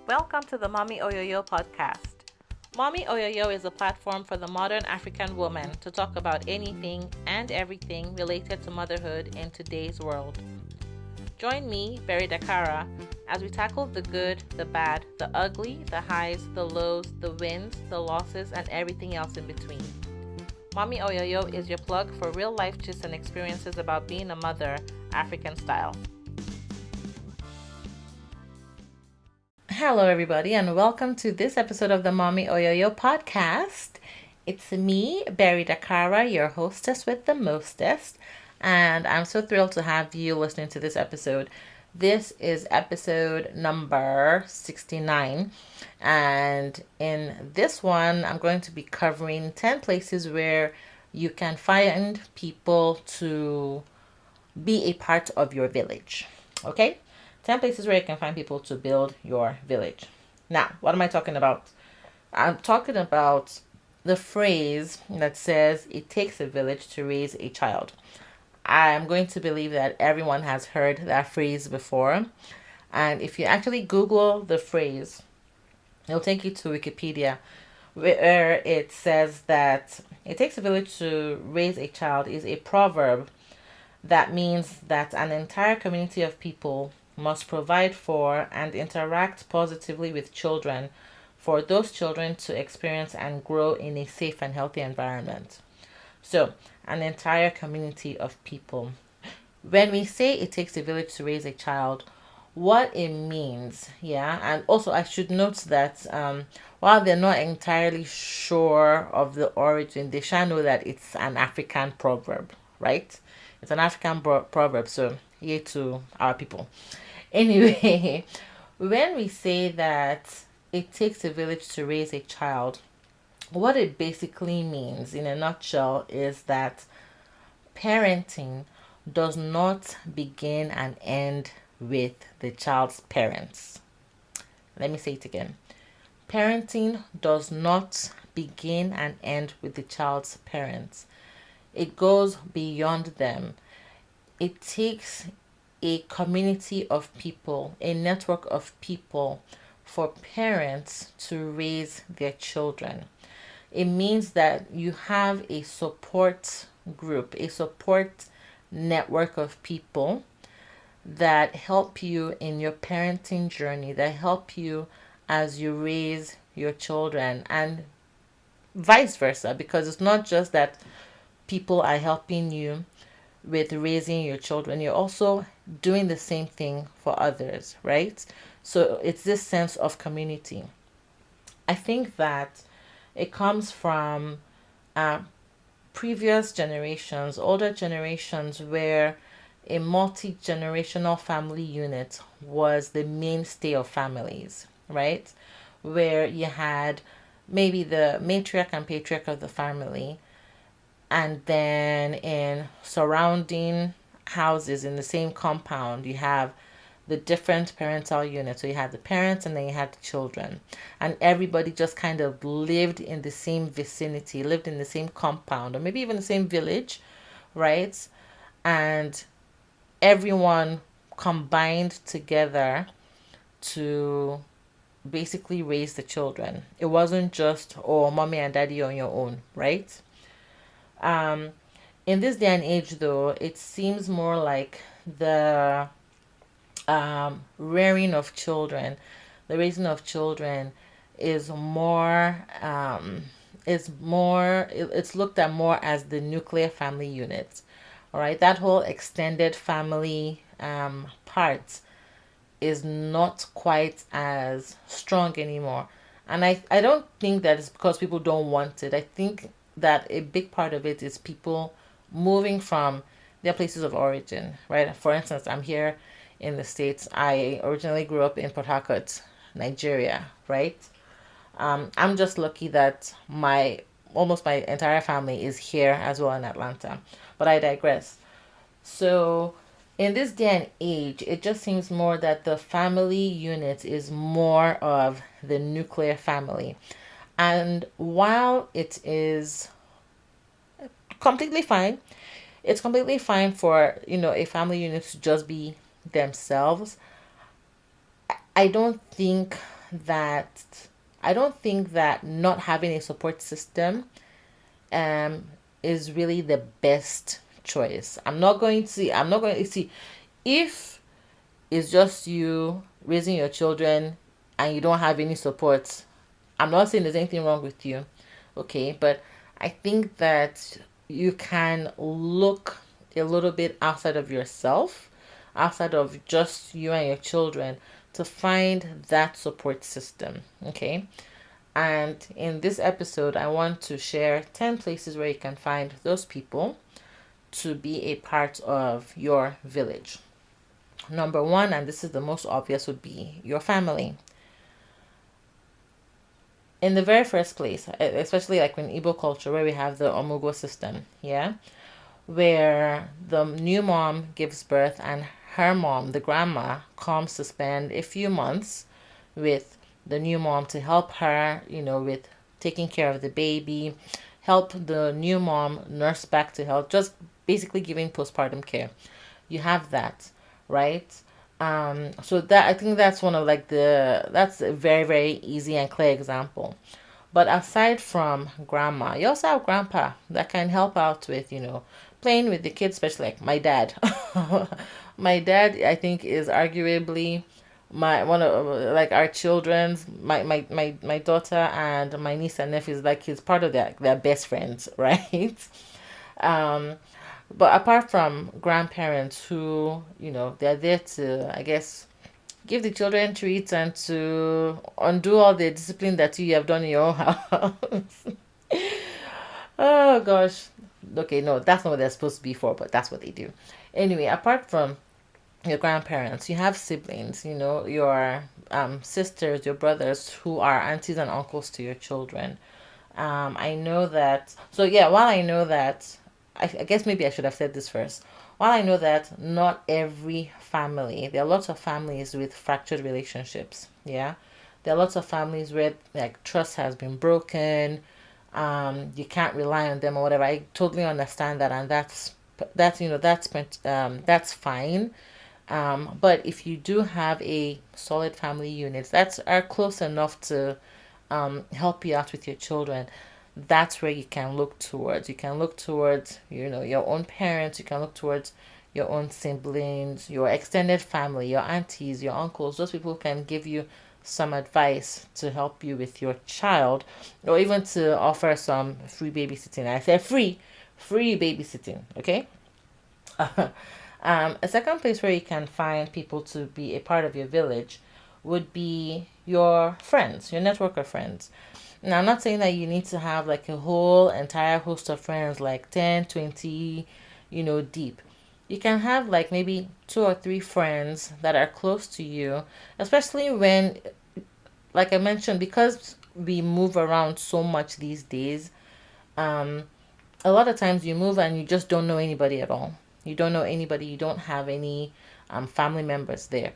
Welcome to the Mommy Oyoyo podcast. Mommy Oyoyo is a platform for the modern African woman to talk about anything and everything related to motherhood in today's world. Join me, Berry Dakara, as we tackle the good, the bad, the ugly, the highs, the lows, the wins, the losses, and everything else in between. Mommy Oyoyo is your plug for real life gists and experiences about being a mother, African style. Hello, everybody, and welcome to this episode of the Mommy Oyoyo podcast. It's me, Berry Dakara, your hostess with the mostest, and I'm so thrilled to have you listening to this episode. This is episode number 69, and in this one, I'm going to be covering 10 places where you can find people to be a part of your village. Okay? 10 places where you can find people to build your village. Now, what am I talking about? I'm talking about the phrase that says it takes a village to raise a child. I'm going to believe that everyone has heard that phrase before. And if you actually Google the phrase, it'll take you to Wikipedia, where it says that it takes a village to raise a child is a proverb that means that an entire community of people must provide for and interact positively with children for those children to experience and grow in a safe and healthy environment. So, an entire community of people. When we say it takes a village to raise a child, what it means, and also I should note that while they're not entirely sure of the origin, they shall know that it's an African proverb, right? It's an African proverb, so yay to our people. Anyway, when we say that it takes a village to raise a child, what it basically means in a nutshell is that parenting does not begin and end with the child's parents. Let me say it again. Parenting does not begin and end with the child's parents. It goes beyond them. It takes a community of people, a network of people for parents to raise their children. It means that you have a support group, a support network of people that help you in your parenting journey, that help you as you raise your children, and vice versa, because it's not just that people are helping you with raising your children, you're also doing the same thing for others, right? So it's this sense of community. I think that it comes from previous generations, older generations, where a multi-generational family unit was the mainstay of families, right? Where you had maybe the matriarch and patriarch of the family, and then in surrounding houses in the same compound, you have the different parental units. So you had the parents and then you had the children. And everybody just kind of lived in the same vicinity, lived in the same compound, or maybe even the same village, right? And everyone combined together to basically raise the children. It wasn't just, oh, mommy and daddy on your own, right? In this day and age, though, it seems more like the rearing of children, the raising of children is more, it's looked at more as the nuclear family unit. All right, that whole extended family part is not quite as strong anymore. And I don't think that it's because people don't want it. I think that a big part of it is people moving from their places of origin, right? For instance, I'm here in the States. I originally grew up in Port Harcourt, Nigeria, right? I'm just lucky that almost my entire family is here as well in Atlanta, but I digress. So in this day and age, it just seems more that the family unit is more of the nuclear family. And while it is completely fine, it's completely fine for, a family unit to just be themselves. I don't think that not having a support system um is really the best choice. I'm not going to see if it's just you raising your children and you don't have any support. I'm not saying there's anything wrong with you, okay? But I think that you can look a little bit outside of yourself, outside of just you and your children, to find that support system, okay? And in this episode, I want to share 10 places where you can find those people to be a part of your village. Number one, and this is the most obvious, would be your family. In the very first place, especially like in Igbo culture where we have the Omugo system, yeah, where the new mom gives birth and her mom, the grandma, comes to spend a few months with the new mom to help her, with taking care of the baby, help the new mom nurse back to health, just basically giving postpartum care. You have that, right? So that I think that's one of that's a very, very easy and clear example. But aside from grandma, you also have grandpa that can help out with, playing with the kids, especially like my dad. My dad, I think, is arguably my one of like our children's my daughter and my niece and nephews, like he's part of their best friends, right? Um, but apart from grandparents who, they're there to, I guess, give the children treats and to undo all the discipline that you have done in your own house. Oh gosh. Okay, no, that's not what they're supposed to be for, but that's what they do. Anyway, apart from your grandparents, you have siblings, your sisters, your brothers who are aunties and uncles to your children. I know that. So yeah, while I know that, I guess maybe I should have said this first. While I know that not every family, there are lots of families with fractured relationships. Yeah, there are lots of families where like trust has been broken. You can't rely on them or whatever. I totally understand that, and that's fine. But if you do have a solid family unit that's are close enough to help you out with your children, that's where you can look towards. You can look towards, your own parents. You can look towards your own siblings, your extended family, your aunties, your uncles. Those people can give you some advice to help you with your child, or even to offer some free babysitting. I said free babysitting, okay? A second place where you can find people to be a part of your village would be your friends, your network of friends. Now, I'm not saying that you need to have like a whole entire host of friends, like 10, 20, deep. You can have like maybe two or three friends that are close to you, especially when, like I mentioned, because we move around so much these days. Um, a lot of times you move and you just don't know anybody at all. You don't know anybody. You don't have any family members there.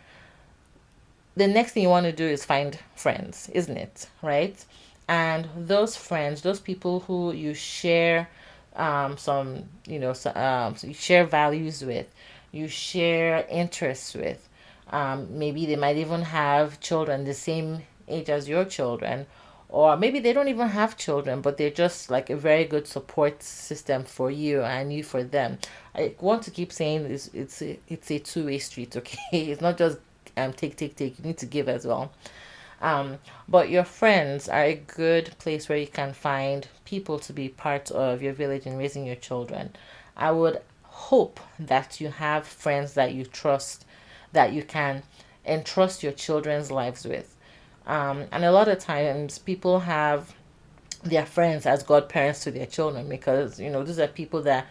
The next thing you want to do is find friends, isn't it? Right? And those friends, those people who you share so you share values with, you share interests with. Maybe they might even have children the same age as your children, or maybe they don't even have children, but they're just like a very good support system for you and you for them. I want to keep saying this, it's a two-way street, okay? It's not just take. You need to give as well. But your friends are a good place where you can find people to be part of your village in raising your children. I would hope that you have friends that you trust, that you can entrust your children's lives with. And a lot of times people have their friends as godparents to their children, because, these are people that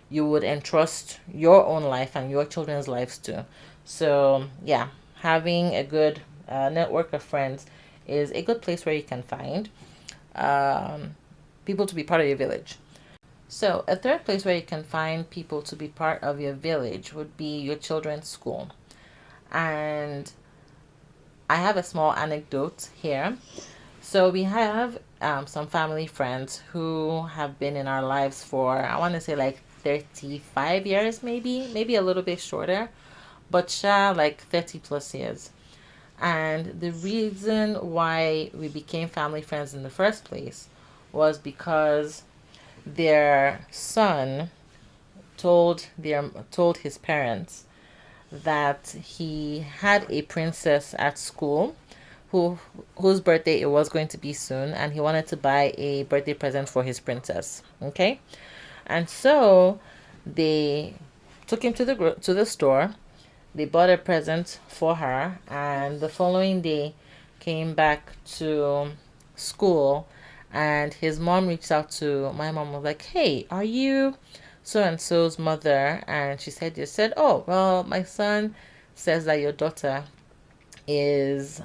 you would entrust your own life and your children's lives to. So, yeah, having a good network of friends is a good place where you can find people to be part of your village. So, a third place where you can find people to be part of your village would be your children's school. And I have a small anecdote here. So, we have some family friends who have been in our lives for, I want to say, like 35 years, maybe a little bit shorter, but like 30 plus years. And the reason why we became family friends in the first place was because their son told his parents that he had a princess at school who whose birthday it was going to be soon, and he wanted to buy a birthday present for his princess. Okay, and so they took him to the store. They bought a present for her, and the following day came back to school, and his mom reached out to my mom, was like, "Hey, are you so and so's mother?" And she said, "You said, oh, well, my son says that your daughter is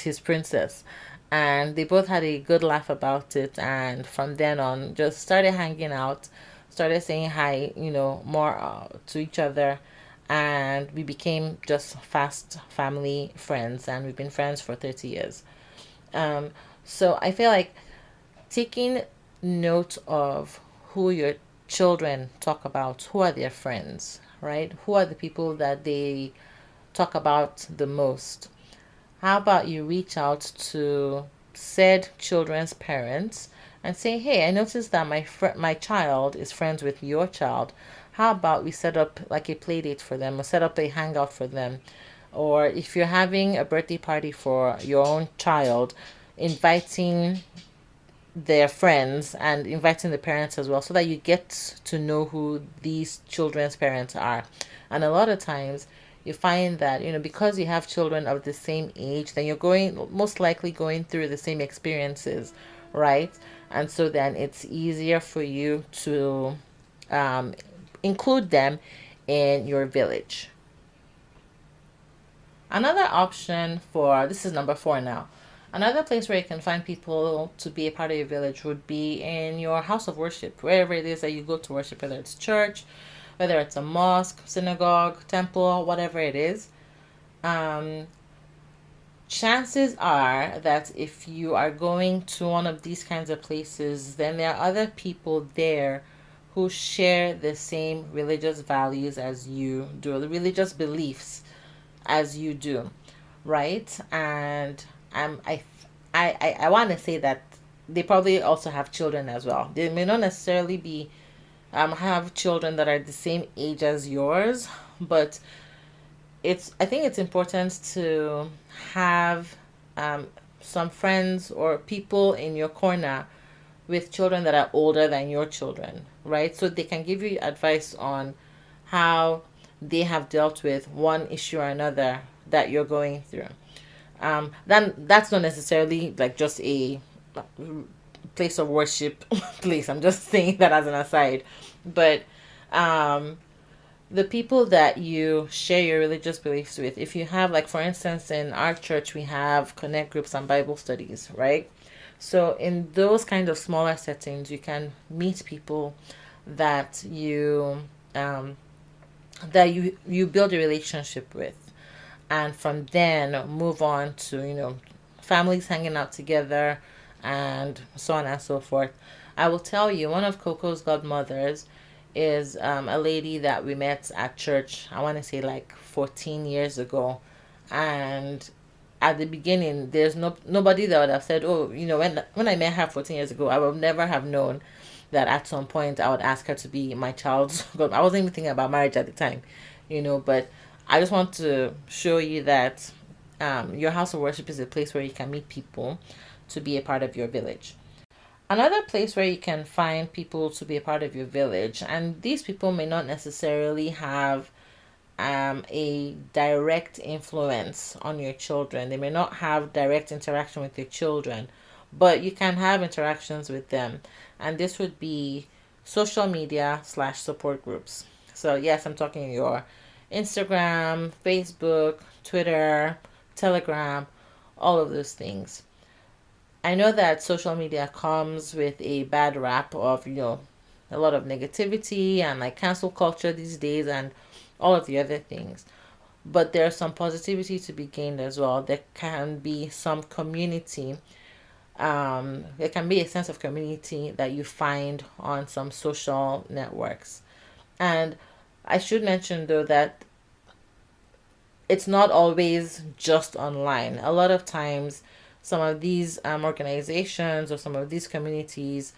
his princess." And they both had a good laugh about it, and from then on just started hanging out, started saying hi, more to each other, and we became just fast family friends, and we've been friends for 30 years. um so I feel like taking note of who your children talk about, who are their friends, right? Who are the people that they talk about the most? How about you reach out to said children's parents and say, "Hey, I noticed that my child is friends with your child. How about we set up like a play date for them, or set up a hangout for them? Or if you're having a birthday party for your own child, inviting their friends and inviting the parents as well, so that you get to know who these children's parents are." And a lot of times you find that, because you have children of the same age, then you're going most likely going through the same experiences, right? And so then it's easier for you to um, include them in your village. Another option for this is number four now. Another place where you can find people to be a part of your village would be in your house of worship, wherever it is that you go to worship, whether it's church, whether it's a mosque, synagogue, temple, whatever it is. Um, Chances are that if you are going to one of these kinds of places, then there are other people there who share the same religious values as you do, the religious beliefs as you do, right? And I want to say that they probably also have children as well. They may not necessarily be have children that are the same age as yours, but I think it's important to have um, some friends or people in your corner with children that are older than your children, right? So they can give you advice on how they have dealt with one issue or another that you're going through. Then that's not necessarily like just a place of worship place. I'm just saying that as an aside. But um, the people that you share your religious beliefs with, if you have, like, for instance, in our church, we have connect groups and Bible studies, right? So in those kind of smaller settings, you can meet people that um, you build a relationship with, and from then move on to families hanging out together, and so on and so forth. I will tell you, one of Coco's godmothers is a lady that we met at church, I want to say like 14 years ago. And at the beginning, there's nobody that would have said, "Oh, when I met her 14 years ago, I would never have known that at some point I would ask her to be my child's god." I wasn't even thinking about marriage at the time, but I just want to show you that your house of worship is a place where you can meet people to be a part of your village. Another place where you can find people to be a part of your village, and these people may not necessarily have a direct influence on your children. They may not have direct interaction with your children, but you can have interactions with them. And this would be social media / support groups. So yes, I'm talking your Instagram, Facebook, Twitter, Telegram, all of those things. I know that social media comes with a bad rap of, a lot of negativity and like cancel culture these days and all of the other things. But there's some positivity to be gained as well. There can be some community. There can be a sense of community that you find on some social networks. And I should mention though that it's not always just online. A lot of times, some of these organizations or some of these communities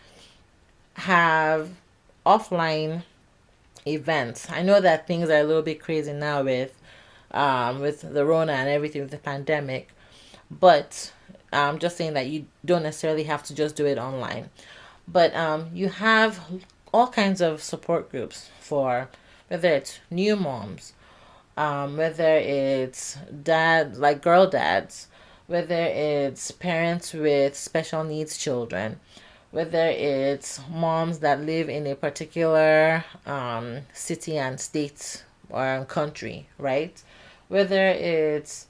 have offline events. I know that things are a little bit crazy now with the Rona and everything with the pandemic, but I'm just saying that you don't necessarily have to just do it online. But you have all kinds of support groups for whether it's new moms, whether it's dad, like girl dads, whether it's parents with special needs children, whether it's moms that live in a particular city and state or country, right? Whether it's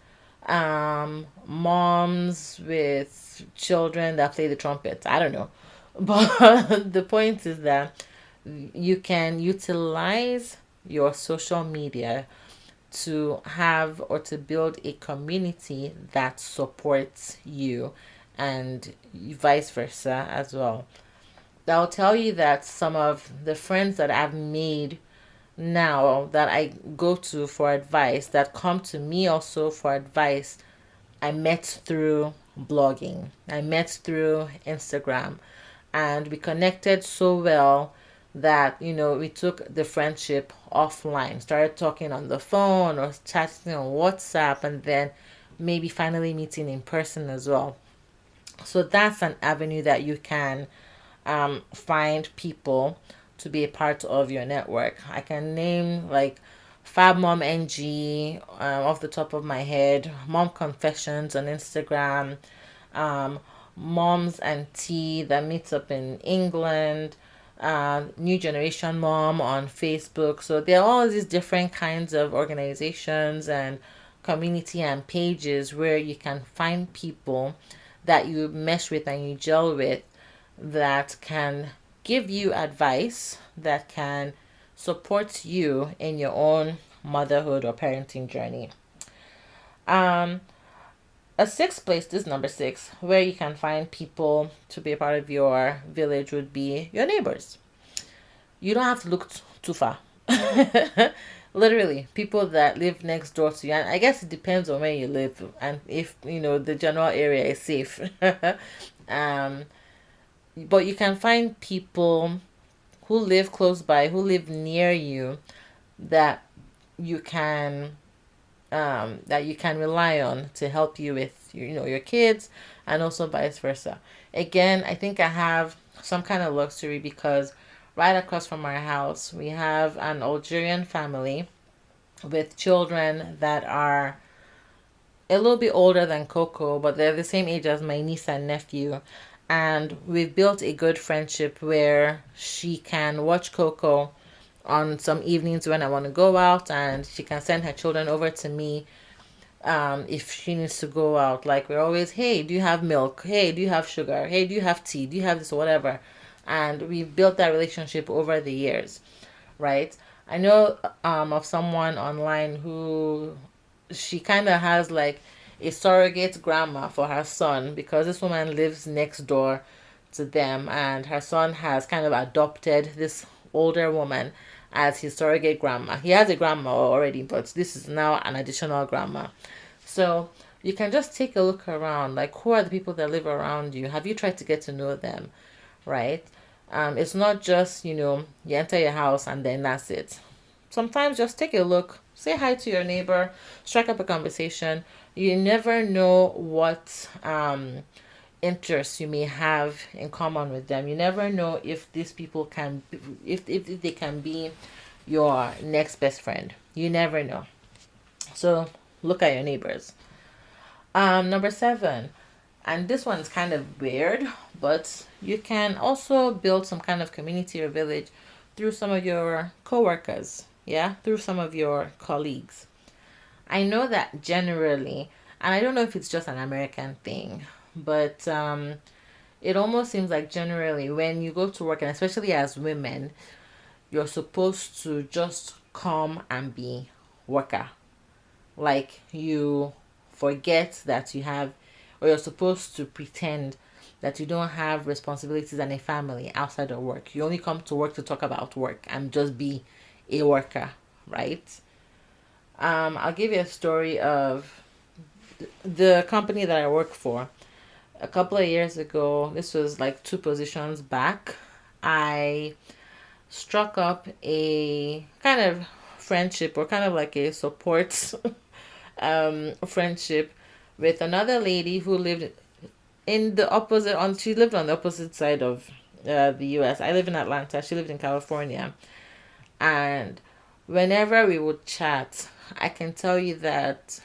moms with children that play the trumpet. I don't know. But the point is that you can utilize your social media to have or to build a community that supports you and vice versa as well. I'll tell you that some of the friends that I've made now that I go to for advice, that come to me also for advice, I met through blogging. I met through Instagram, and we connected so well that we took the friendship offline, started talking on the phone or chatting on WhatsApp, and then maybe finally meeting in person as well. So that's an avenue that you can find people to be a part of your network. I can name like Fab Mom NG off the top of my head, Mom Confessions on Instagram, um, Moms and Tea that meets up in England, New Generation Mom on Facebook. So there are all these different kinds of organizations and community and pages where you can find people that you mesh with and you gel with that can give you advice, that can support you in your own motherhood or parenting journey. Um, a sixth place, this is number six, where you can find people to be a part of your village would be your neighbors. You don't have to look too far. Literally, people that live next door to you. And I guess it depends on where you live and if, the general area is safe. um, but you can find people who live close by, who live near you, that you can rely on to help you with your kids, and also vice versa. Again, I think I have some kind of luxury because right across from our house we have an Algerian family with children that are a little bit older than Coco, but they're the same age as my niece and nephew. And we've built a good friendship where she can watch Coco on some evenings when I want to go out, and she can send her children over to me if she needs to go out. Like, we're always, hey, do you have milk? Hey, do you have sugar? Hey, do you have tea? Do you have this or whatever? And we've built that relationship over the years, right? I know of someone online who she kind of has like a surrogate grandma for her son, because this woman lives next door to them, and her son has kind of adopted this older woman as his surrogate grandma. He has a grandma already, but this is now an additional grandma. So you can just take a look around, like, who are the people that live around you? Have you tried to get to know them, right? It's not just, you enter your house and then that's it. Sometimes just take a look, say hi to your neighbor, strike up a conversation. You never know what interests you may have in common with them. You never know if these people can, if they can be your next best friend. You never know. So look at your neighbors. Number seven, and this one's kind of weird, but you can also build some kind of community or village through some of your coworkers, yeah, through some of your colleagues. I know that generally, and I don't know if it's just an American thing, but it almost seems like generally when you go to work, and especially as women, you're supposed to just come and be worker. Like, you forget that you have, or you're supposed to pretend that you don't have responsibilities and a family outside of work. You only come to work to talk about work and just be a worker, right? I'll give you a story of the company that I work for. A couple of years ago, this was like two positions back, I struck up a kind of friendship, or kind of like a support friendship, with another lady who lived in the opposite on she lived on the opposite side of the US. I live in Atlanta, she lived in California. And whenever we would chat, I can tell you that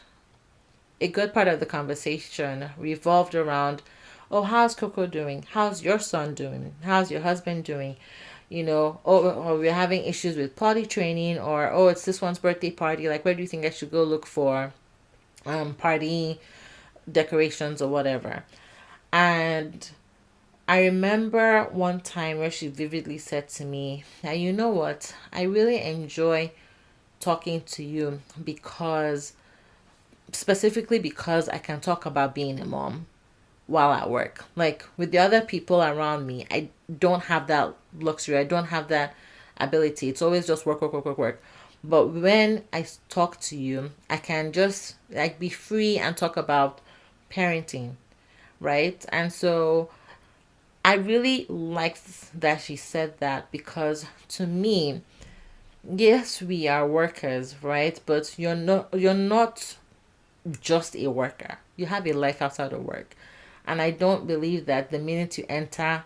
a good part of the conversation revolved around, oh, how's Coco doing? How's your son doing? How's your husband doing? Or we're having issues with potty training, or oh, it's this one's birthday party. Like, where do you think I should go look for party decorations or whatever? And I remember one time where she vividly said to me, now, you know what? I really enjoy talking to you because, specifically because I can talk about being a mom while at work. Like with the other people around me, I don't have that luxury. I don't have that ability. It's always just work, work, work, work, work. But when I talk to you, I can just like be free and talk about parenting, right? And so I really liked that she said that, because to me, yes, we are workers, right? But you're not just a worker. You have a life outside of work. And I don't believe that the minute you enter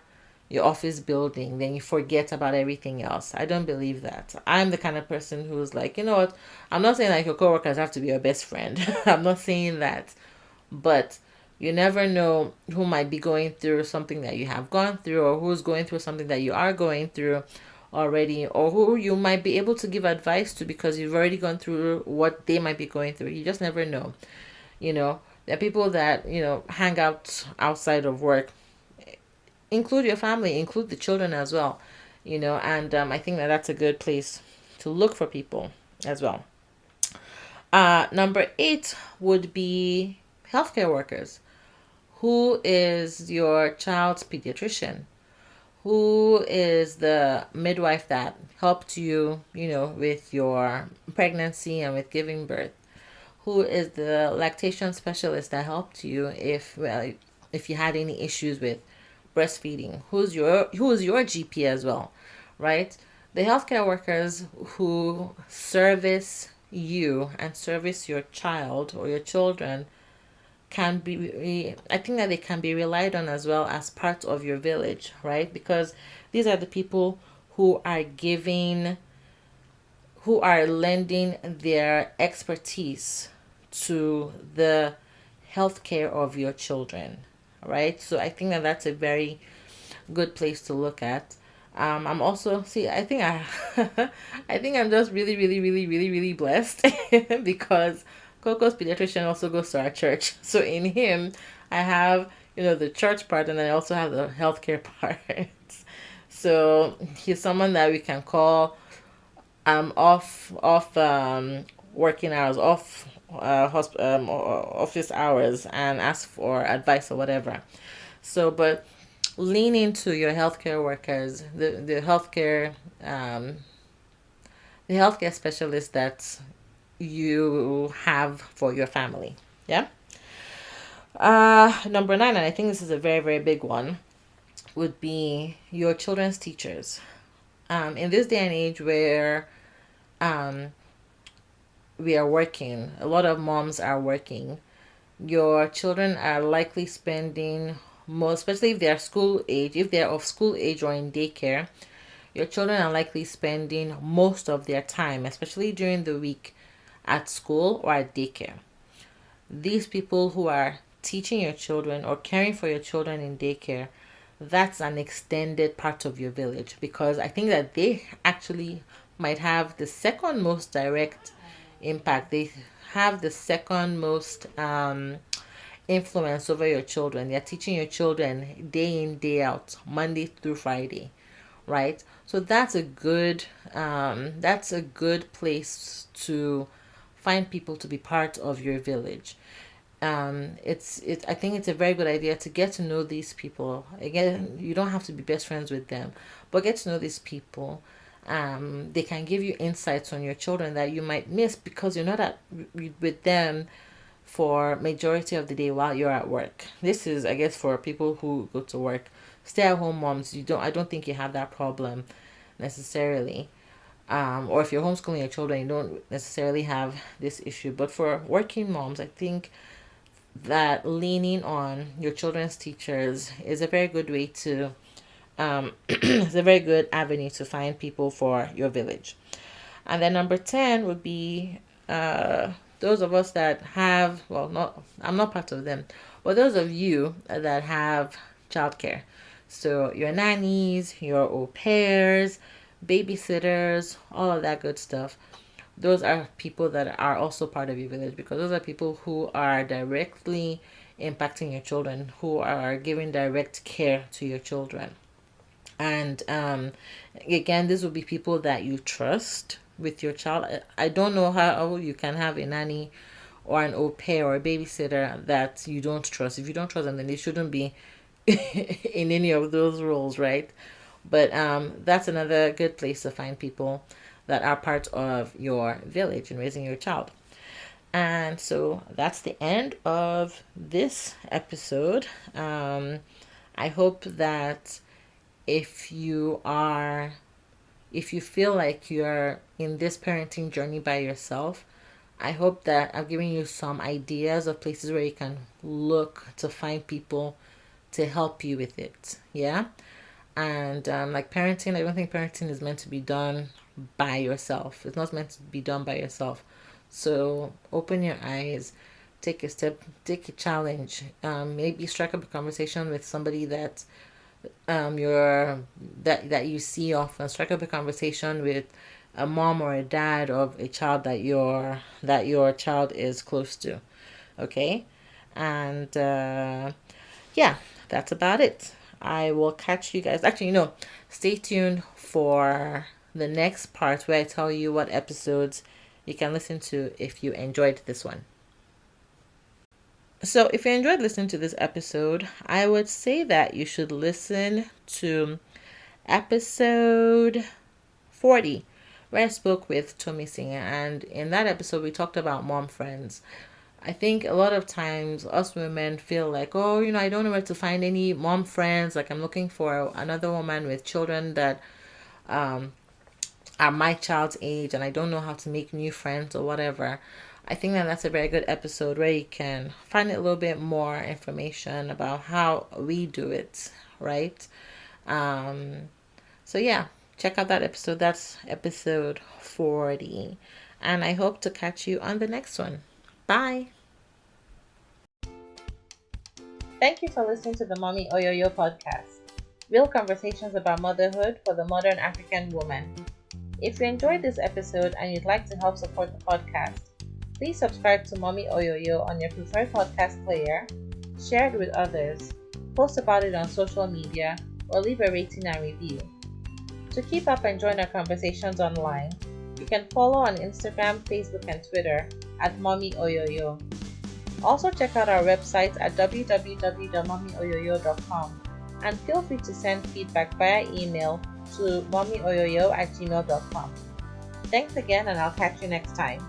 your office building, then you forget about everything else. I don't believe that. I'm the kind of person who's like, you know what? I'm not saying like your coworkers have to be your best friend. I'm not saying that. But you never know who might be going through something that you have gone through, or who's going through something that you are going through already, or who you might be able to give advice to because you've already gone through what they might be going through. You just never know. There are people that, hang out outside of work. Include your family, include the children as well, and I think that that's a good place to look for people as well. Number 8 would be healthcare workers. Who is your child's pediatrician? Who is the midwife that helped you, with your pregnancy and with giving birth? Who is the lactation specialist that helped you if you had any issues with breastfeeding? Who's your GP as well, right? The healthcare workers who service you and service your child or your children can be, I think that they can be relied on as well as part of your village, right? Because these are the people who are giving, who are lending their expertise to the healthcare of your children, right? So I think that that's a very good place to look at. I'm also see. I think I think I'm just really, really, really, really, really blessed because Coco's pediatrician also goes to our church. So in him, I have the church part, and then I also have the healthcare part. So he's someone that we can call off working hours, off office hours, and ask for advice or whatever. So, but lean into your healthcare workers, the healthcare specialist that you have for your family. Yeah. Number 9, and I think this is a very, very big one, would be your children's teachers. In this day and age where we are working, a lot of moms are working, your children are likely spending more, especially if they are school age, if they're of school age or in daycare, your children are likely spending most of their time, especially during the week, at school or at daycare. These people who are teaching your children or caring for your children in daycare, that's an extended part of your village, because I think that they actually might have the second most direct impact. They have the second most influence over your children. They're teaching your children day in, day out, Monday through Friday, right? So that's a good place to find people to be part of your village. I think it's a very good idea to get to know these people. Again, you don't have to be best friends with them, but get to know these people They can give you insights on your children that you might miss because you're not with them for majority of the day while you're at work. This is, I guess, for people who go to work. Stay-at-home moms, I don't think you have that problem necessarily. Or if you're homeschooling your children, you don't necessarily have this issue. But for working moms, I think that leaning on your children's teachers is a very good way to it's a very good avenue to find people for your village. And then number 10 would be those of us that have, well, not, I'm not part of them, but those of you that have childcare. So your nannies, your au pairs, babysitters, all of that good stuff. Those are people that are also part of your village, because those are people who are directly impacting your children, who are giving direct care to your children. And again, this will be people that you trust with your child. I don't know how you can have a nanny or an au pair or a babysitter that you don't trust. If you don't trust them, then they shouldn't be in any of those roles, right? But that's another good place to find people that are part of your village in raising your child. And so that's the end of this episode. I hope that if you feel like you're in this parenting journey by yourself, I hope that I've given you some ideas of places where you can look to find people to help you with it. Yeah. And like parenting, I don't think parenting is meant to be done by yourself. It's not meant to be done by yourself. So open your eyes, take a step, take a challenge. Maybe strike up a conversation with somebody that that you see often. Strike up a conversation with a mom or a dad of a child that your child is close to. Okay. And yeah, that's about it. I will catch you guys. Actually, stay tuned for the next part where I tell you what episodes you can listen to if you enjoyed this one. So if you enjoyed listening to this episode, I would say that you should listen to episode 40, where I spoke with Tommy Singer. And in that episode, we talked about mom friends. I think a lot of times us women feel like, oh, I don't know where to find any mom friends. Like, I'm looking for another woman with children that are my child's age, and I don't know how to make new friends or whatever. I think that that's a very good episode where you can find a little bit more information about how we do it, right? So yeah, check out that episode. That's episode 40. And I hope to catch you on the next one. Bye. Thank you for listening to the Mommy Oyoyo podcast. Real conversations about motherhood for the modern African woman. If you enjoyed this episode and you'd like to help support the podcast, please subscribe to Mommy Oyoyo on your preferred podcast player, share it with others, post about it on social media, or leave a rating and review. To keep up and join our conversations online, you can follow on Instagram, Facebook, and Twitter at Mommy Oyoyo. Also check out our website at www.mommyoyoyo.com and feel free to send feedback via email to mommyoyoyo@gmail.com. Thanks again, and I'll catch you next time.